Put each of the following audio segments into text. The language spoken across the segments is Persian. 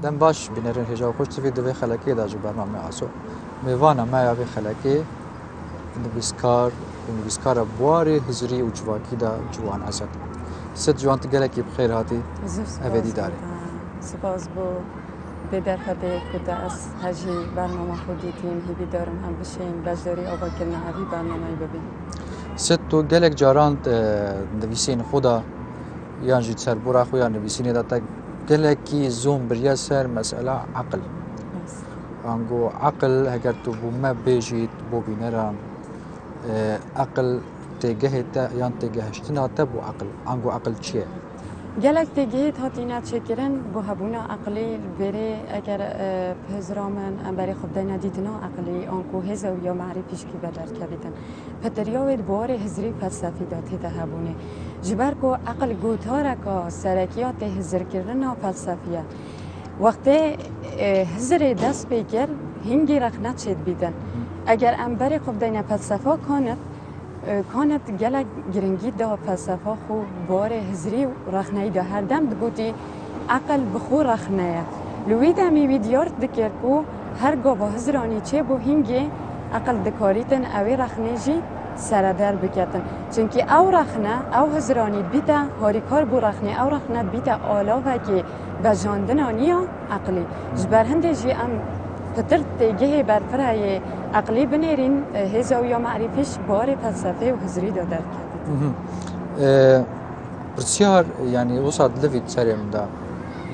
دم باش بنرن هجا خوش تفيد دوی خلکی دا جو برنامه آسو میوانا ما یا خلکی نویسکار بواری هزری و جواکی دا جوان اسد ست جوان تگلکی بخیر هاتی اویدی داری سپاس بو بدر خده کده از هجی برنامه خودی تیم هیبی دارم هم بشین بجداری آبا کرنا هوی برنامه ببین ست تو گلک جاران نویسین خدا یان جید سر برا خویا نویسین دا تا گلکی زوم بریا سر مسئله عقل انگو عقل اگر تو بو ما بیجید بو بینران عقل تگه تا یان تگهشتنا تا بو عقل انگو عقل چیه؟ گلک تگهیت هاتینا چکرن بو هبونا عقلی بره اگر پزرامن برای خود دینا دیدنا عقلی آنکو هزو یا معرفیش کی بدر کردن پتریاوید بوار هزری فلسفی داته ده هبونه جبر کو عقل گوتاره که سرکیات هزر کردن فلسفیه وقتی هزر دست بگیر هنگی رخنه چید بیدن اگر برای خود دینا فلسفه کانت گلک گرنگی دا فلسفه خو بار هزری رخنه دا هر دم دبوتی عقل بخو رخنه لوی دمی ویدیارت دکر کو هر گا با هزرانی چه بو هنگی عقل دکاریتن اوی رخنه جی سردر بکتن چونکی او رخنه او هزرانی بیتا هاریکار بو رخنه او رخنه بیتا آلاوه که بجاندنانیا عقلی جبر هنده جی ام پتر تیگه برفره عقلی بنیرین هزا یا معرفیش بار فلسفه و هزری دا در کرد پرسیار یعنی وصاد لفید سریم دا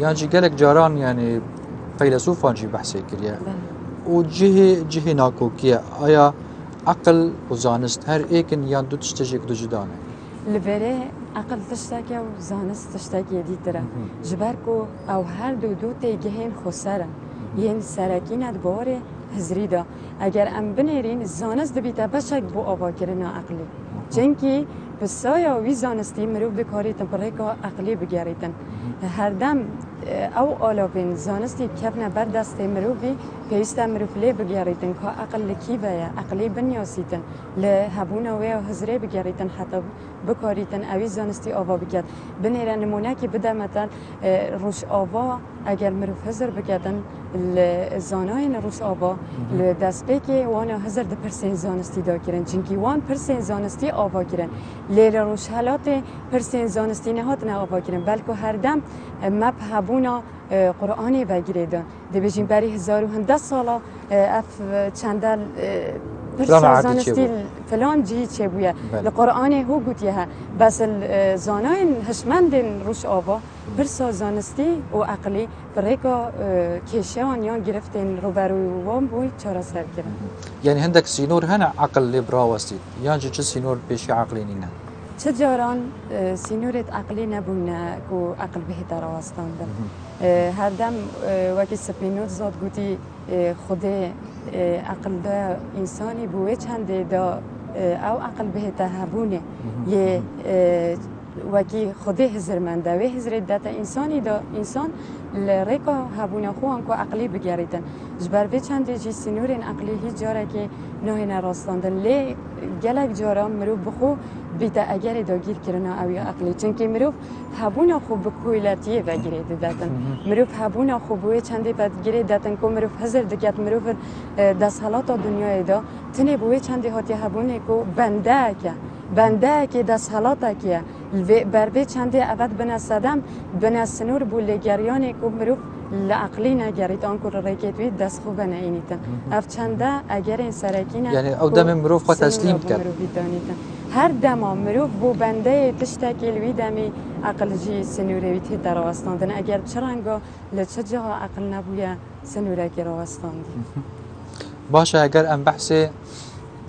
یعنی جی گلک جاران یعنی فیلسوفان جی بحثی کریه و جه ناکوکیه آیا عقل و زانست هر ایکن یان دو تشتجیک دو جدانه لبره عقل تشتاکی و زانست تشتاکی دیتره جبر کو او هر دو تیگهین خسره یعنی سرکینت باره هزری دا اگر ام بنیرین زانست دبیتا بشک بو آوا کرنا عقلی چنکی بسایا وی زانستی مروف دکاریتن پره که عقلی بگریتن هر دم او آلابین زانستی کفنه بر دست مروفی پیسته مروف لی بگریتن که عقل کی بایا عقلی بنیاسیتن لهبونه و هزری بگریتن حتی بکاریتن اوی زانستی آوا بگرد بنیرن نمونه که بدمتن روش آوا اگر مروف هزر بگردن زاناین روش آوا دست که وانا هزر ده پرسین زانستی دا کرن چنکی وان پرسین زانستی آوا کرن لیل روش حالات پرسین زانستی نهات نه آوا کرن بلکه هر دم مب هبونا قرآنی بگیریدن ده بجیم بری 1100 سالا اف چندل زانستی فلان جی چه بویه القرآن هو گوتیه ها بس زاناین هشمندین روش آوا برسا زانستی و عقلی برایکا کشیان یا گرفتین روبروی وام بوی چرا سر کردن یعنی هندک سینور هنه عقل لیبرا وستید یعنی چه سینور پیشی عقلی نینه چه جاران سینورت عقلی نبونه کو عقل بهتر آستانده هر دم وقتی سپینوت زاد گوتی خود عقل دا انسانی بوی چنده دا او عقل بهتر هبونه یه وکی خود هزرمنده و هزر داتا انسانی دا انسان لریکا هبونه خو انکو عقلی بگریدن جبر به چند جی سینورین عقلی هیچ جاره که نه نراستاندن لی گلک جارا مروف بخو بیتا اگر دا گیر کرنا اوی عقلی چونکه مروف هبونه خو بکویلتیه و گرید داتن مروف هبونه خو بوی چندی بد گرید داتن که مروف هزر دکت مروف دست حالات دنیای دا تنه بوی چندی هاتی هبونه که بنده که دست حالاتا که بربه چنده عوض بناسدم بناسنور بولگریانی که مروف لعقلی نگرید آنکو رکیتوی دست خوب نینیتن اف چنده اگر این سرکینه یعنی او دم مروف خود تسلیم کرد هر دم مروف بو بنده تشتکیلوی دمی عقل جی سنوروی تی در آستاندن اگر چرانگا لچه جا عقل نبویا سنوره که راستاندی باشه اگر ام بحث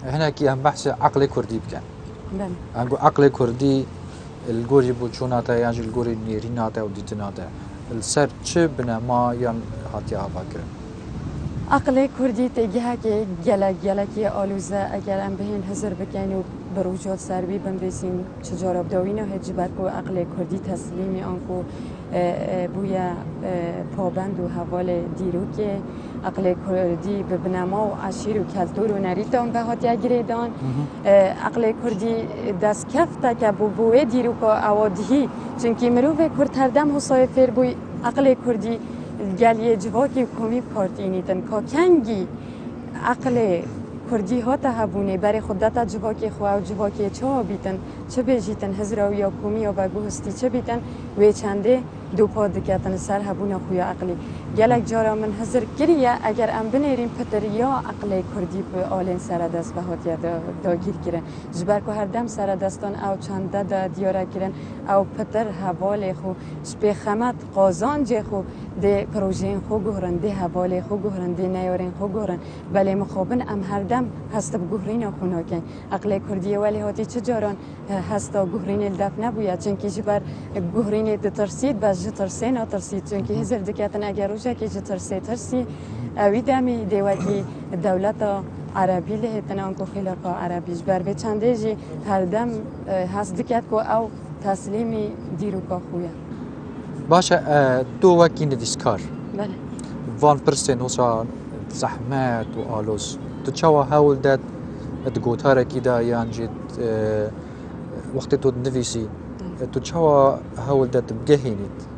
هنا کی ام بحث عقل کردی بکن انگو عقل کردی الگوری بوچوناتا یعنی الگوری نیریناتا و دیتناتا السر چه بنما یا هاتی آوا کرن عقل کردی تیگه که گلکی آلوزه اگر ام بهین هزر بکنی و بروجات سربی بمریسیم چجارب داوینو هجبر کو عقل کردی تسلیمی آنکو بویا پابند و حوال دیرو که عقل کردی به بنما و عشیر و کلتور و نریتان به هاتی اگریدان عقل کردی دست کفته که بوی دیرو که اوادهی چونکه مروف کرد هر دم حسای فیر بوی عقل کردی گل یه جواکی کمی پارتینیتن که کنگی عقل کردی ها تا هبونه برای خودتا جواکی خو و جواکی چه بیتن چه بیجیتن هزراوی یا کمی یا بگو هستی چه بیتن و چنده دو پا دکتن سر هبونه خویا عقلی گلک جارا من هزر کریه اگر ام بنیریم پتر یا عقل کردی به آلین سر دست بهات یا داگیر کرن جبر که هر دم سر دستان او چنده دا دیاره کرن او پتر حوال خو شپی خمت قازان جه خو ده پروژه خو گهرن ده حوال خو گهرن ده نیارین خو گهرن بله مخابن ام هر دم هست بگهرین خونا کن عقل کردی ولی هاتی چه جاران هستا گهرین الدف نبوید چونکه جبر گهرین ترسید بس جترسی نترسید چونکه هزر دکتن اگر روشه که ترسی اوی دمی دیوکی دولت عربی لهتن آنکو خلاقا عربیش بر به چنده جی هر دم هست دکت که او تسلیمی دیروکا خویا باشه دو وکی ندیسکار بله وان پرسین حسا زحمت و آلوس تو چوا هول داد دگوتاره کی دا یانجید وقتی تو نویسی تو چوا هول داد بگهینید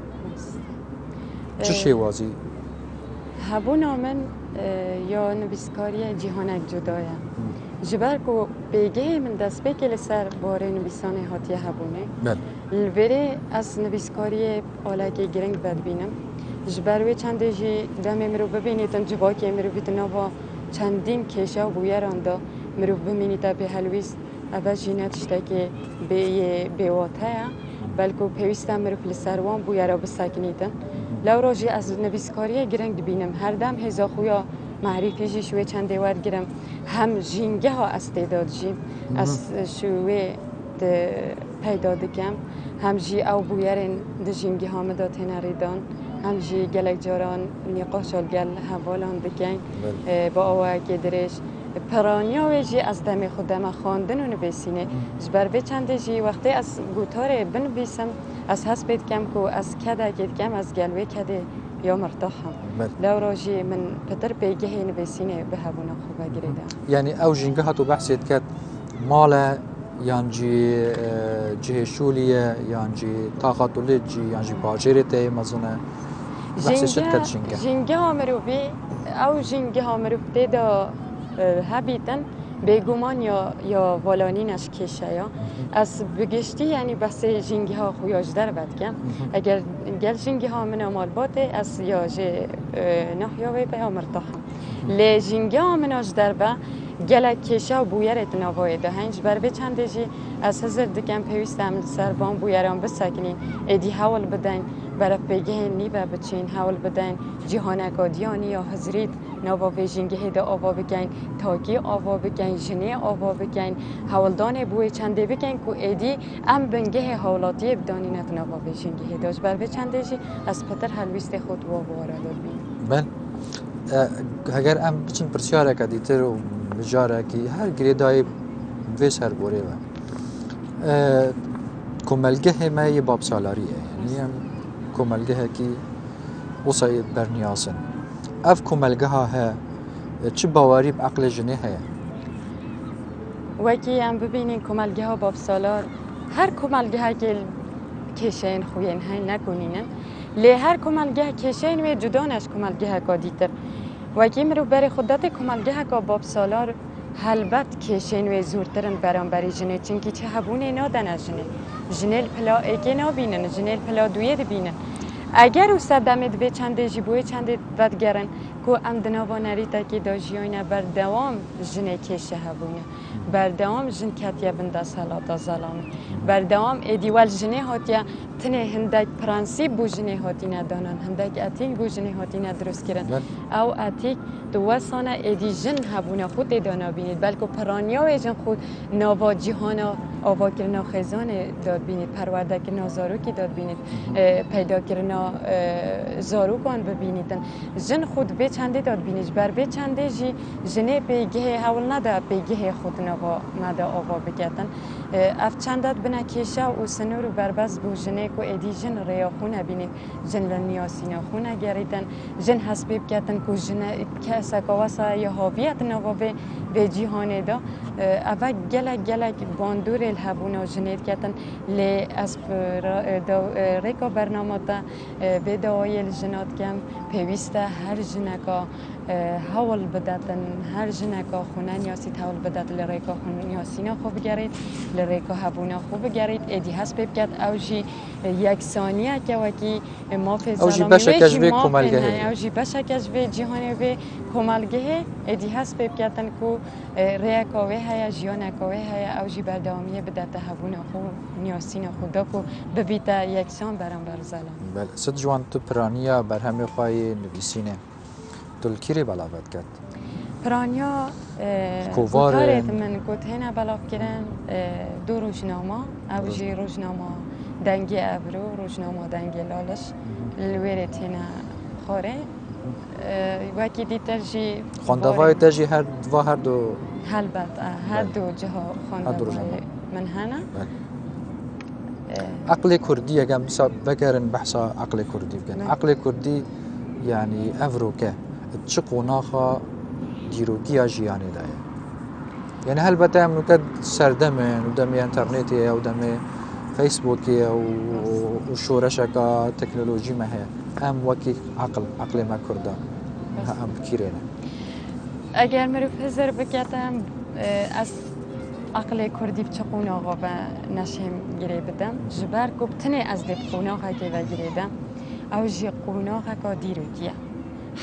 چه شی وازی؟ هبونا من یا نویسکاری جهانک جدایه جبر کو بیگه من دست بکل سر باره نویسانه هاتیه هبونه بله البته از نویسکاری آلگه گرنگ بد بینم جبر و چنده جی دم مرو ببینیدن جواکی مرو بیتنا با چندین کشه و بویرانده مرو ببینیده به هلویست اول جینت شده که به واته بلکه پیوسته مرو پل سروان بویرا بسکنیدن لو راجی از نویسکاری گرنگ بینم هر دم هزا خویا معرفی جی شوی چنده ور گرم هم جینگه ها استعداد جیم از شوی پیدا دکم هم جی او بویرین د جینگه ها مداتین ریدان هم جی گلک جاران نقاشال گل حوالان دکن با اوه که درش پرانیا و جی از دم خودم خواندن و نویسینه جبر به چنده جی وقتی از گوتار بنویسم از حس بید کم که از کده گید کم از گلوه کده یا مرتاحم لو راجی من پتر بیگه نویسینه به هبونا خوبه گریدم یعنی او جنگه هاتو بحثیت کد ماله یانجی جهشولیه یانجی طاقت ولجی یانجی باجرته مزنه بحثی شد کد جنگه جنگه ها مروبی او جنگه ها مروبی دا هبیتن بگومان یا والانینش کشه یا از بگشتی یعنی بس جنگی ها خویاج در بد کم اگر گل جنگی ها من امال باته از یاج نحیاوی به مرتاحم لی جنگی ها من آج در با گل کشه و بویرت نوای ده هنج بر به چنده جی از هزار دکم پیوست عمل سربان بویران بسکنین ایدی حول بدن برای پیگه نیبه بچین حول بدن جهانک آدیانی یا حضرید نوا بیجینگه هده آوا بگین تاکی آوا بگین جنه آوا بگین حولدان بوی چنده بگین که ایدی ام بنگه حولاتی بدانینت نوا بیجینگه هده بر به چنده جی از پتر هلویست خود وارد بین بله اگر ام بچین پرسیاره که دیتر و بجاره که هر گریدای ویس هر بوره و کمالگه ما یه باب سالاریه یعنی کمالگه که وصای برنیاسن اف کمالگه ها چه باوری بعقل جنه هیا وکی ام ببینین کمالگه ها باب سالار هر کمالگه ها که کشین خوین های نکنینن لی هر کمالگه کشین و جدانش کمالگه ها که دیتر وکی مرو بر خودت کمالگه ها که باب سالار هلبت کشین و زورترن برانبری جنه چنکی چه هبونه نادن جنه جنیل پلا ایگه نابینن جنیل پلا دویه بینن اگر او سدمت به چنده جیبوی چنده بدگرن که ام دنوا نریتا که دا جیوینه بردوام جنه کشه هبونه بردوام جن کتیا بنده سلاتا ظلامه بردوام ایدیوال جنه هاتیا تنه هندک پرانسیب بو جنه هاتی ندانن هندک اتیک بو جنه هاتی ندرست کرن او اتیک دوستانه ایدی جن هبونه خود دانا بینید بلکه پرانیا و جن خود نوا جهانا آوا کرنا خزان داد بینید پرورده کرنا زاروکی داد بینید پیدا کرنا زاروکان ببینیدن جن خود به چنده داد بینید بر به چنده جی جنه پیگه حول نده پیگه خود نوا مده آوا بگتن اف چندت بنا کیشا و سنور و بربز بو جنه کو ادی جن ریا خونه بینی جن لنیاسینا خونه گریدن جن حسبیب کتن کو جن کسا کواسا یا هاویت نوا به جهان دا اوا گلک باندور الهبونا جنید کتن لی اسب ریکا برنامه تا به دوای الجنات کم پیوسته هر جنکا حول بداتن هر جنکا خونه نیاسی حول بدات لریکا خونه نیاسینا خوب گرید لریکا هبونا خوب گرید ادی هست بکت اوجی یک ثانیه که وکی ما فی اوجی بشکش و کمالگه اوجی بشکش و جهانی و کمالگه ادی هست بکتن کو ریکا و هیا جیانکا و هیا اوجی بردامیه بدات هبونا خوب نیاسینا خدا کو ببیتا یکسان برام برزالا. بله صد جوان تو پرانیا بر همه خواهی نویسینه تلکیری بلاوت کرد. پرانیا کوتارت من گوت هنا بلاف کردن دو روزنامه اوجی روزنامه دنگی ابرو روزنامه دنگی لالش لویرت هنا خوره وکی دیتر جی خواندوای تجی هر دو البته هر دو جها خواندوای من هنا عقل كردي اگه مثلا بگرن بحثا عقل كردي بگن عقل كردي يعني افروكه تشقوناخا ديروكيا جياني داي يعني هل بتعملوا كد سردمن ودمي انترنتي او دمي فيسبوكي وشورشكا تكنولوجي ما هي ام وكي عقل ما كردا ام بكيرين اگر مرو فزر بکتم از عقل کردی بچقون آقا و نشیم گیره بدم جبر گفتنی از دب قوناقه که و گیردم او جی قوناقه که دیروگیه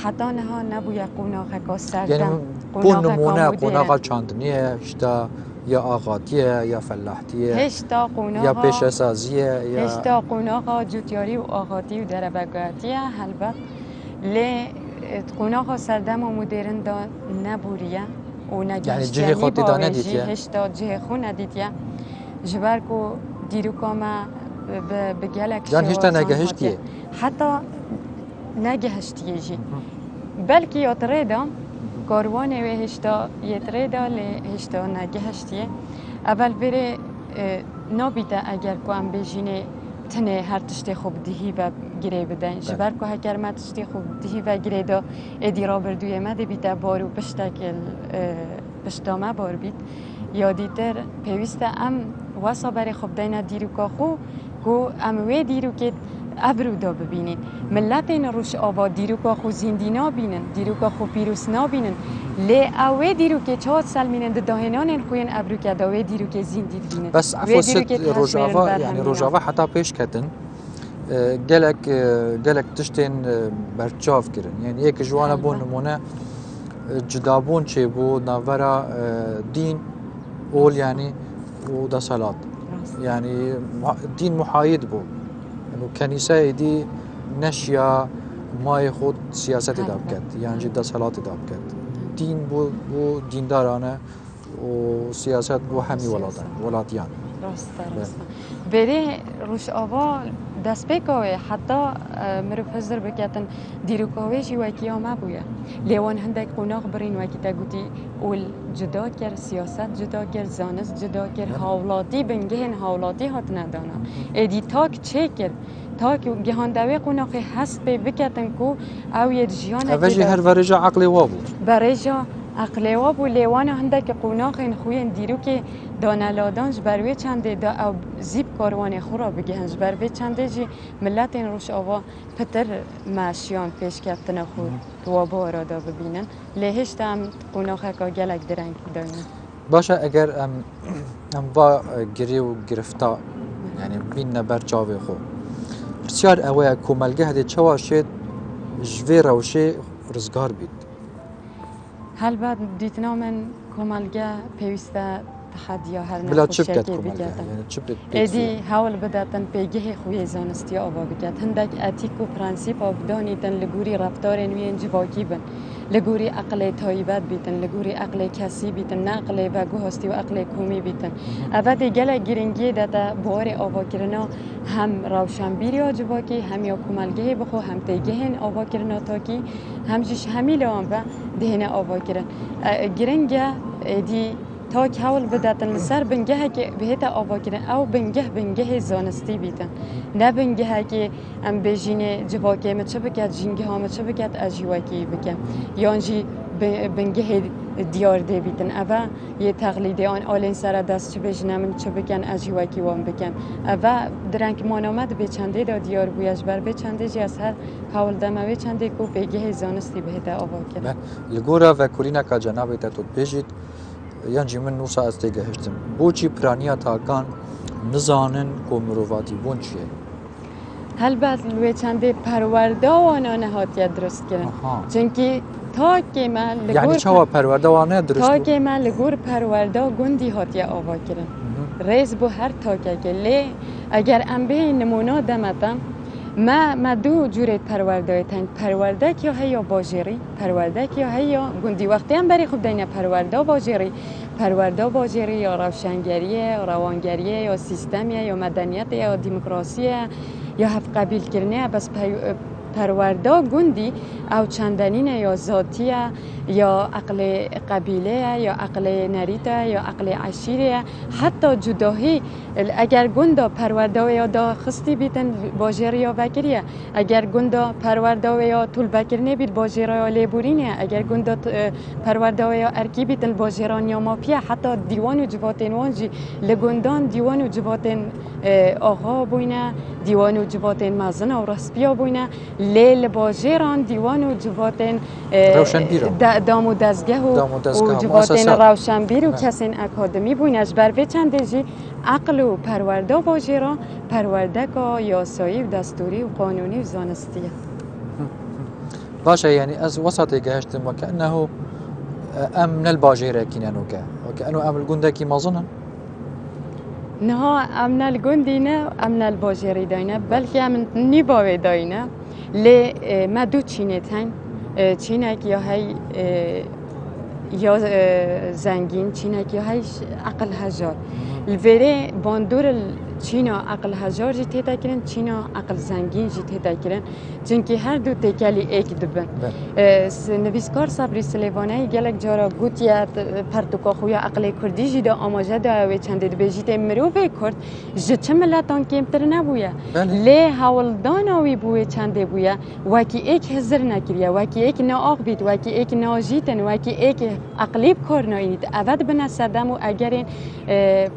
حتی نها نبویا قوناقه که سردم یعنی بون نمونه قوناقه چاندنیه هشتا یا آغاتیه یا فلاحتیه هشتا قوناقه یا پیش سازیه یا هشتا قوناقه جوتیاری و آغاتی و دربگاتیه البته لی قوناقه سردم و مدرن دا نبوریه یعنی جه خود دانه دیدیه؟ هشتا جه خود ندیدیه جبر کو دیرو کاما به گلک جان هشتا نگهشتیه؟ حتی نگهشتیه جی بلکه یاتره دا کاروانه و هشتا یتره دا لی هشتا نگهشتیه اول بره نابیده اگر کو هم بجینه تنه هر تشتی خوب دهی و گیره بدن جبر که هکر ما تشتی خوب دهی و گیره دا ادی را بردوی ما دی بیتا بارو پشتکل پشتا ما بار بید یا دیتر پیوسته ام واسا بری خوب دینا دیرو که خو کو ام وی دیرو که ابرو دا ببینین ملت این روش آبا دیرو که خو زندی نابینن دیرو که خو پیروس نابینن لی اوی دیرو که 4 سال مینن دهنان این خوین ابرو که داوی دیرو که زندی بینن بس عفوا ست روجاوا يعني روجاوا حتى پیش کتن گلک تشتین برچاف کرن یعنی یک جوانه بون نمونه جدابون چه بو نورا دین اول يعني ودا صلاة يعني دين محايد بو انه كنيسه دي نشيا ما يخود سياسه دابكت يعني جدا صلاة دابكت دين بو دیندارانه و سیاست بو همی ولادیان راست بری روش آوا دست بکوه حتی مرو فزر بکتن دیروکاوی جی وکی آمه بویا لیوان هندک قناق برین وکی تا گوتی اول جدا کر سیاست جدا کر زانست جدا کر حولاتی بنگهن حولاتی هات ندانا ایدی تاک چه کر تاک گهاندوی قناقی هست بی بکتن کو او ید جیانه اوجی هر ورجا عقلی وابو برجا عقلی وابو لیوان هندک قناقین خوین دیرو که دانلادانج بروی چنده دا او زیب کاروان خورا بگهنج بروی چنده جی ملت این روش آوا پتر معشیان پیش کفتن خود توابا را دا ببینن لیهشت هم قناقه که گلک درنگ دارن باشه اگر ام با گری و گرفتا یعنی بین نبر چاوی خو پرسیار اوه کوملگه هده چوا شد جوی روشه رزگار بید هل بعد دیتنا من کوملگه پیوسته تحدیا هر بلا چپ نخوشه کد که کوملگه بگردن یعنی چپ ایدی حاول بداتن پیگه خوی زانستی آوا بگرد هندک اتیک و پرانسیپ آبدانیتن لگوری رفتار نوی جواکی بن لگوری عقل تایبت بیتن لگوری عقل کسی بیتن نه عقل و گوهستی و عقل کومی بیتن اول گله گرنگی داده بار آوا کرنا هم روشنبیری آجواکی هم یا کوملگه بخو هم تیگهن آوا کرنا تاکی هم جش همیل آن و دهن آوا کرن گرنگه ایدی تا کول بداتن سر بنگه که بهت آوا کردن او بنگه زانستی بیتن نه بنگه که ام بجینه جواکه مچه بکد جینگه ها مچه بکد اجیواکی بکن یانجی بنگه دیار ده بیتن اوه یه تقلیده آن آلین سر دست چه بجنم چه بکن اجیواکی وام بکن اوه درنگ مانامد به چنده دا دیار بویش بر به چنده جی از هر حول دمه به چنده کو بگه زانستی بهت آوا کردن لگوره و کلینا که جنابه تا تو بجید یعنی من نوسا از دیگه هشتم بوچی پرانیا تاکان نزانن کو مرواتی بون چیه البته لوی چنده پرورده و آنها هاتیه درست کردن چونکه تا که من یعنی چه پرورده و آنها درست تا که من لگور پرورده گندی هاتیه آوا کردن ریز بو هر تا که لی اگر ام به نمونه دمتم ما دو جوره پرورده تن پرورده که هیا باجری پرورده که هیا گندی وقتی هم بری خوب دینه پرورده باجری یا روشنگریه یا روانگریه یا سیستمیه یا مدنیت یا دموکراسی یا هفت قبیل کرنه بس پرورده گندی او چندنینه یا ذاتیه یا عقل قبیله یا عقل نریته یا عقل عشیره حتی جداهی اگر گندا پرورده یا دا خستی بیتن باجر یا وکریه اگر گندا پرورده یا طول بکرنه بیت باجر یا لیبورینه اگر گندا پرورده یا ارکی بیتن باجران یا مافیا حتی دیوان و جواتین وانجی لگندان دیوان و جواتین آقا بوینه دیوان و جواتین مزن و رسپیا بوینه لیل باجران دیوان و جواتین دام و دزگه و جواتین روشنبیر و کسین اکادمی بوینش بر به چند جی عقل و پرورده باجران پرورده که یاسایی و دستوری و قانونی و زانستیه باشه یعنی از وسط گهشتم وكأنه امن الباجيره كينانو وكأنه امن الجندكي مظنن نه امن الجندي نه امن الباجيري داينه بلکه امن نيباوي داينه ل ما دو چینتن چینک یا هی یا زنگین چینک یا هی عقل هزار الوره باندور چینا عقل هزار جی تیتا کرن چینا عقل زنگین جی تیتا کرن چونکه هر دو تکلی ایک دبن نویسکار صبری سلیوانه گلک جارا گوتیت پرتوکا خویا عقل کردی جی دا آماجه دا و چنده دو بیجیت مروفه کرد جه چه ملتان کمتر نبویا لی حولدان آوی بوی چنده بویا وکی ایک هزر نکریه وکی ایک ناآق بید وکی ایک ناجیتن وکی ایک عقلیب کار ناینید اود بنا سدم و اگر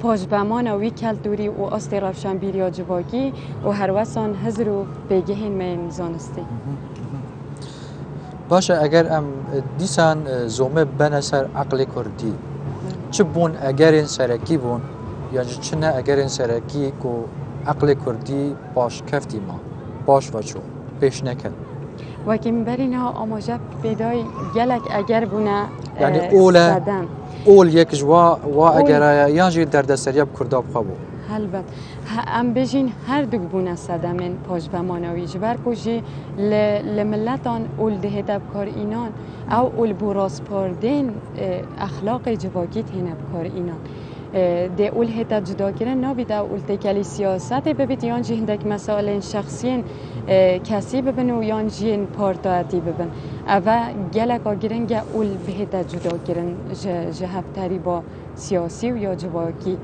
پاجبمان آوی کلتوری و است روشنبیری یا جواکی و هر وسان هزر و بگهین من زانستی باشه اگر ام دیسان زومه بنا سر عقل کردی چه بون اگر این سرکی بون یعنی چه نه اگر این سرکی کو عقل کردی باش کفتی ما باش وچو پیش نکن وکی مبرینا آماجه پیدای گلک اگر بونه یعنی اول یک جوا و اگر یعنی درد سریاب کرداب خوابو البته ام بجین هر دو بونه صدمن پاش و مانوی جبر کجی لملتان اول دهت بکار اینان او اول براس پاردین اخلاق جواگیت هنه بکار اینان ده اول هتا جدا کردن نبید اول تکلی سیاست ببید یان جی هندک مسائل شخصی کسی ببین و یان جی پارتاتی ببین اوا گلک آگیرن گه اول به هتا جدا کردن جهفتری با سیاسی و یا جواکی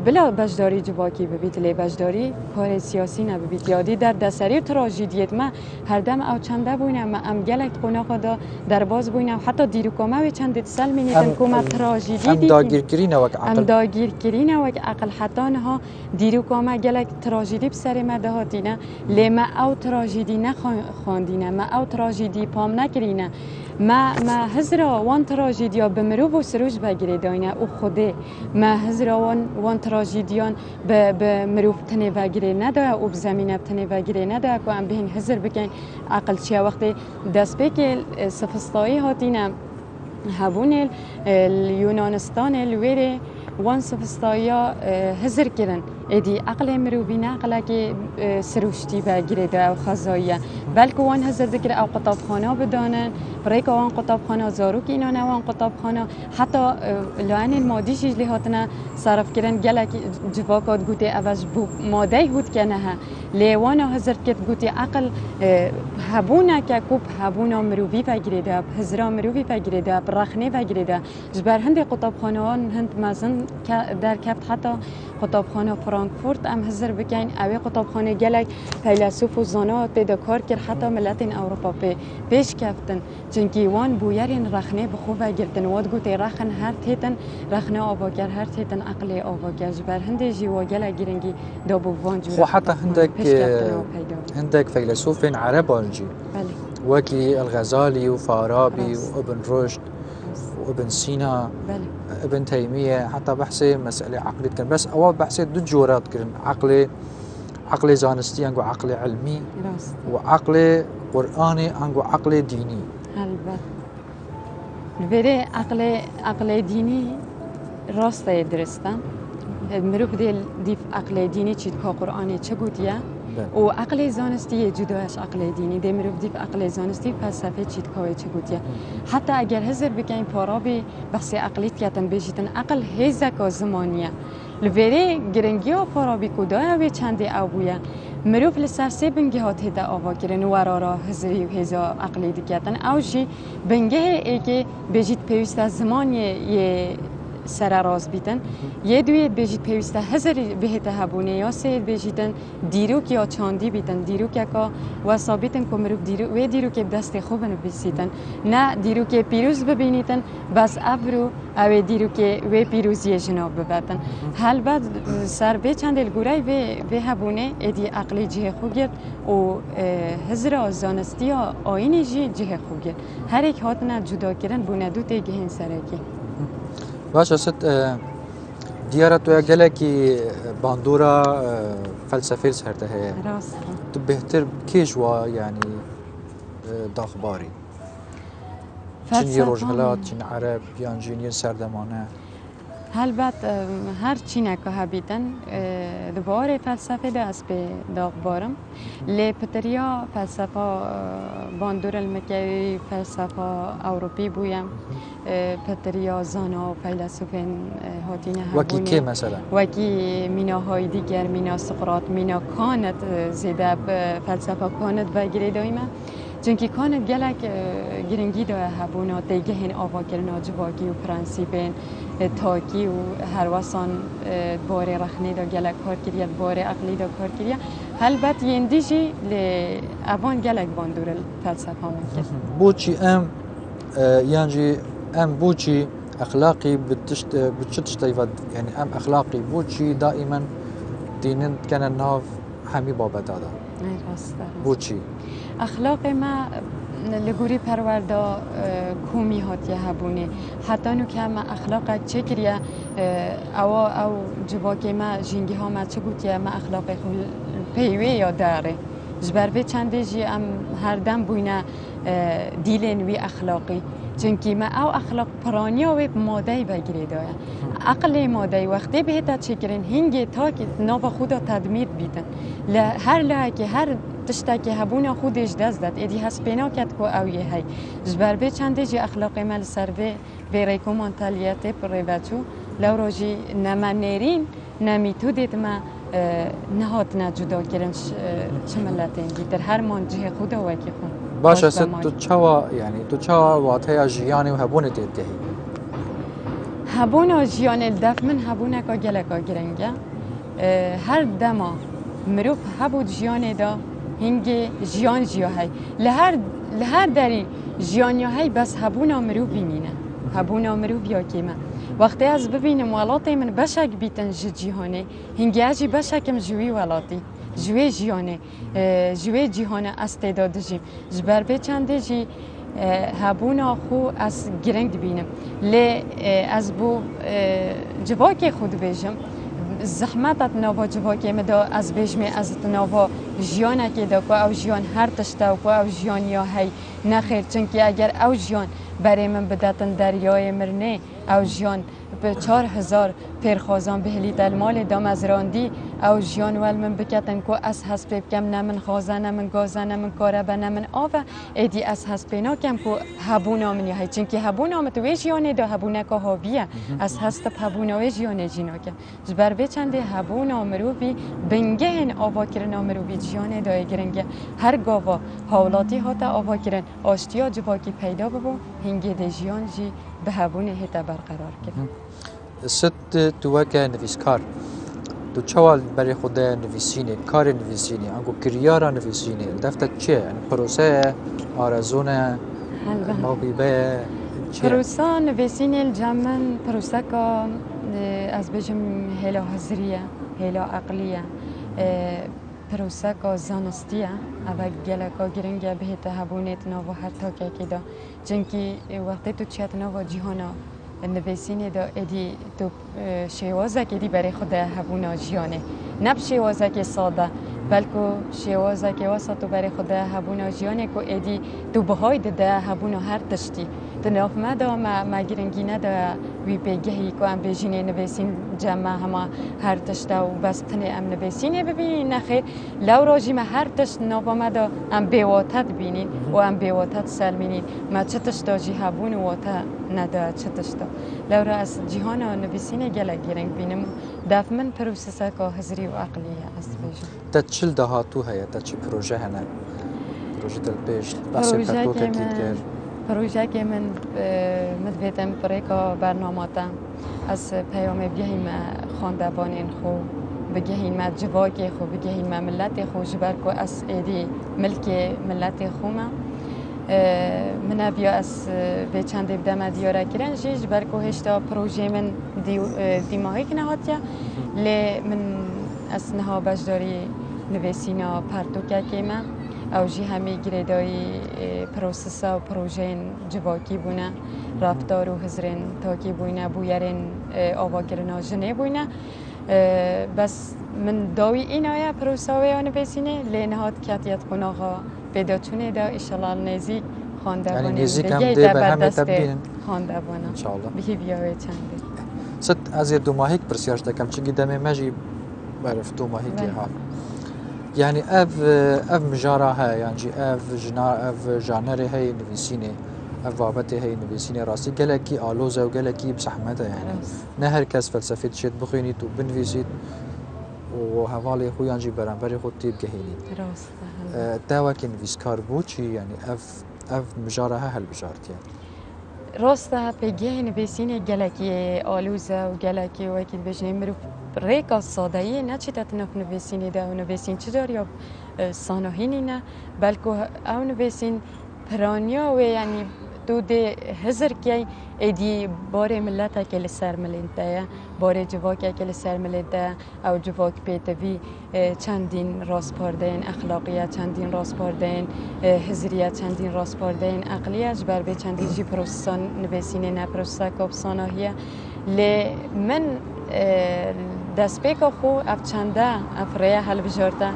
بلا بجداری جواکی ببید لی بجداری کار سیاسی نبید یادی در دسری و تراژیدیت ما هر دم او چنده بوینم ما ام گلک قناقا دا در باز بوینم حتی دیروکامه و چند سال مینیدن که ما تراژیدی ام داگیرکرینه وک عقل ام داگیرکرینه وک عقل حتی نها دیروکامه گلک تراژیدی بسر مرده هاتینه لی ما او تراژیدی نخواندینه ما او تراژیدی پام نکرینه ما هزرا وان تراژیدیا به مرو و سروش بگیره داینه او خوده ما هزرا وان تراژیدیان به مرو تنه بگیره نده او زمینه تنه بگیره نده که ام بهین هزر بکن عقل چیه وقتی دست بکل سفستایی هاتینه هبون یونانستان الویره وان سفستایا هزر کردن ادی عقل مروبی نه عقل که سروشتی بگیره ده او خزاییه بلکه وان هزر ذکر او قطابخانه بدانن برای که وان قطابخانه زارو که اینا نه وان قطابخانه حتی لعن المادی شیجلی هاتنه صرف کردن گلک جواکات گوته اوش بو ماده هود که نه لیوان هزر کت گوته عقل هبونه که کوب هبونا مروی بگیریده هزرا مروی بگیریده برخنه بگیریده جبر هند قطبخانهان هند مزن در کفت حتی قطبخانه فرانکفورت ام هزر بگین اوی قطبخانه گلک فیلسوف و زانا پیدا کار کرد حتی ملت اروپا پیش کفتن چونکی وان بویرین رخنه بخو بگیردن واد گوتی رخن هر تیتن رخنه آواگر هر تیتن عقل آواگر جبر هند جیوا گلک گیرنگی دابو وان جور خو حتى عندك فيلسوفين عرب والجي وكي الغزالي وفارابي وابن رشد وابن سينا ابن تيمية حتى بحثي مسألة عقلية كان بس أول بحثي دو جورات كان عقلي زانستي عنقو عقلي علمي وعقلي قرآني عنقو عقلي ديني البري عقلي ديني راسته درسته مروف دیف عقل دینی چیت که قرآنی چه گویه و عقل زانستی جداش عقل دینی دی مروف دیف عقل زانستی فلسفه چیت که چه گویه حتی اگر هزار بگیم پارابی بحث عقلیت کردن بجیتن عقل هیزک زمانیه لبری گرنگیا پارابی کدای و چندی آبویه مروف لسرسی بنگه هات هدا آوا کرن ورارا هزری و هزا عقلی دیگرتن اوجی بنگه ای که بجیت پیوست زمانی سر راز بیتن یه دوی بجید پیوسته هزاری بهت هبونه یا سید بجیدن دیروک یا چاندی بیتن دیروک یکا و ثابتن که مروف دیروک دست خوب نبیسیدن نه دیروک پیروز ببینیدن بس ابرو او دیروک و پیروزی جناب ببتن حال بعد سر به چند الگورای و هبونه ادی عقلی جه خوگرد و هزار آزانستی آینی جه خوگرد هر یک هاتنا جدا کردن بونه دو تیگهن سرکی باشه ست دیاره تو گلکی باندورا فلسفه سرته هي راست تو بهتر کیش و یعنی داخباری چنی روجهلات چن عرب یان جنی سردمانه البته هر چینه که هبیدن دوباره فلسفه دست به داغبارم لپتریا فلسفه باندور المکوی فلسفه اروپی بویم پتریا زانا و فیلسوفین هاتین هبونی وکی که مثلا؟ وکی میناهای دیگر مینا سقراط مینا کانت زیده فلسفه کانت بگیری دایمه چونکی کانت گلک گرنگی داره هبونا دیگه هن آوا کرنا جواگی و پرنسیبین تاکی و هر واسان باره رخنی دا گلک کار کریه باره عقلی دا کار کریه البته یندیجی اوان گلک باندور فلسفه ممکن بوچی یعنی بوچی اخلاقی بتشتغل يعني اخلاقي بوچی دائما دینن کنن ناف همی بابت دادا بوچی اخلاق ما لگوری پروردا کومی هاتیه هبونه حتی نو که ما اخلاق چه کریه او جواکی ما جنگی ها ما چه گوتیه ما اخلاق پیوی یا داره جبر به چنده جی هر دم بوینه دیلن وی اخلاقی چونکی ما او اخلاق پرانیا و ماده بگیری داره عقل ماده وقتی بهتا چکرین هنگی تا که ناب خدا تدمیر بیدن هر لحکه هر تشتاکی هبونه خودش دست داد ایدی هست پینا کد که اویه های جبر به چنده جی اخلاق مال سر به ریکو منتالیت پر ریبتو لورا جی نمانیرین نمیتو دید ما نهات نجدا کردن چه ملتین دیگر هر منجه خدا و کی خون باشه ست تو چوا یعنی تو چوا واته جیانی و هبونه دیدگی هبونه جیانی الدف من هبونه کا گلکا گرنگه هر دما مروف هبود جیانی دا هنگی جیان جیاهی لهر دری جیانیاهی بس هبونه مروف بینینه هبونه مروف بیا کیمه وقتی از ببینم ولاتی من بشک بیتن جهانی هنگی اجی بشکم جوی ولاتی جوی جیانه جوی جهان استعداد جیم جبر به چنده جی هبونا خو از گرنگ بینم لی از بو جواکی خود بیجم زحمتت نوا جواکی مدا از بیجمی از نوا جیانه که دا که او جیان هر تشتا و او جیان یا هی نخیر چونکی اگر او جیان برای من بدتن دریای مرنه او جیان به 4000 پرخوازان بهلیت المال دام از راندی او جیان ول من بکتن که از حسب بکم نه من خوازه نه من گازه نه من کاربه نه من آوه ایدی از حسب ناکم که هبونا منی های چونکه هبونا متوی جیانه دا هبونا که هابیه از حسب هبونا و جیانه جینا که جبر بچنده هبونا مروی بنگه هن آوا کرن مروی جیانه دا گرنگه هر گاوا حولاتی هاتا آوا کرن آشتیا جواکی پیدا ببو هنگی ده جیان جی به هبونه هتا برقرار کرن ست تو که نویسکار تو چوال برای خود نویسینی کار نویسینی انگو کریارا نویسینی دفتر چه یعنی پروسه آرزونه موهبه چه پروسه نویسینی الجمن پروسه که از بجم هلا حضریه هلا عقلیه پروسه که زانستیه اول گلکا گرنگه بهت هبونت نو هر تا که دا چنکی وقتی تو چیت نو جهانا نویسینی دا ادی تو شیوازه که دی برای خود هبونا جیانه نب شیوازه که ساده بلکه شیوازه که واسه تو برای خود هبونا جیانه که ادی تو بهای ده هبونا هر تشتی تو ناف مدا ما گرنگی ندا وی بگهی که ام بجینه نویسین جمع همه هر تشته و بس تنه ام نویسینه ببینی نخیر لو راجی ما هر تشت ناف مدا ام بیواتت بینین و ام بیواتت سلمینین ما چه تشتا جی هبون واتا ندا چه تشتا لو را از جهان نویسینه گله گرنگ بینم داف من پروسسا که حضری و عقلیه از بجم تچل دهاتو هیا تچ پروژه هنه پروژه دلپیش بحث پرتو که کرد پروژه که من مدویدم پریکا برنامه تا از پیام بگهیم خاندوانین خو بگهیم جواکی خو بگهیم ملت خو جبر کو از ایدی ملک ملت خو ما من بیا از به چند بدم دیاره کردن جیج بر کو هشتا پروژه من دیماهی که نهاتیا لی من از نها بجداری نویسینا پرتو که ما او جی همی گریدای پروسسا و پروژه جواکی بونه رفتار و حضرین تاکی بونه بویرین آواگرنا جنه بونه بس من داوی این آیا پروساوی آنه بسینه لینهات کتیت قناغا پیدا چونه دا ایشالله نزیک خاندوانه یعنی نزیک هم ده به همه تبدیل خاندوانه انشاءالله بهی بیاوی چنده ست از یه دو ماهیک پرسیارش دکم چنگی دمه مجی برف دو ماهیکی ها يعني اف مجارة هاي يعني اف جانري هاي نويسيني اف بابتي هاي نويسيني راسي قالكي آلوزة وقالكي بسحمتها يعني نهر كاس فلسفة شيت بخيني تو بنفيسيت وهوالي خو يعني برانبري خو تيب جهيني راست تاوكي نويسكار بوشي يعني اف مجارة هاي هالبجارت يعني راسته پیگه نویسینه گلکی آلوزه و گلکی وکیل بجنه مرو ریکا سادهیه نه چی تنف نویسینه ده و نویسین چی دار یا سانوهینی نه بلکه او نویسین پرانیا و یعنی تو ده هزر کی ایدی بار ملت که لسر ملنده بار جواک که لسر ملنده او جواک پیتوی چندین راست پاردین اخلاقیت چندین راست پاردین هزریت چندین راست پاردین عقلیت بر به چندین جی پروسان نویسینه نه پروسا کابساناهیه لی من دست پیکا خو اف چنده اف ریه حل بجارته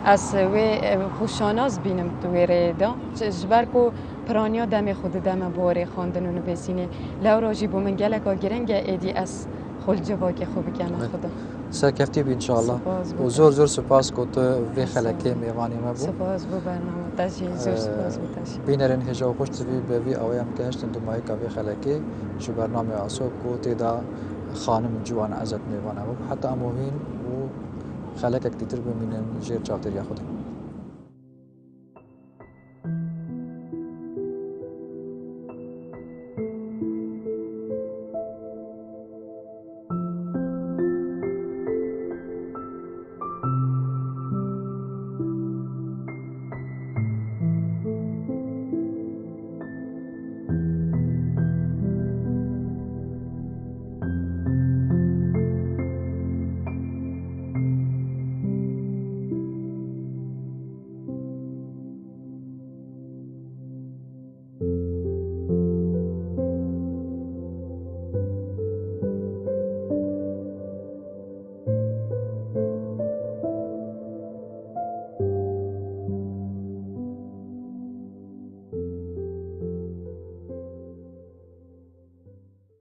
از وی خوشاناز بینم تو ریدا جبر کو پرانیا دم خود دم باره خواندن و نویسینه لو راجی بو من گلکا گرنگه ایدی از خل جواک خوب کم خدا سرکفتی بی انشاءالله و زور سپاس کو تو وی خلکه میوانی ما بو سپاس بو برنامه تشی زور سپاس بو تشی بینرین هجا خوش تبی به وی آوام گشتن دو ماهی که وی خلکه شو برنامه آسوب کو تیدا خانم جوان عزت میوانه بو حتی اموهین و خلک اکتیتر بمینن جیر چاوتر یا خودم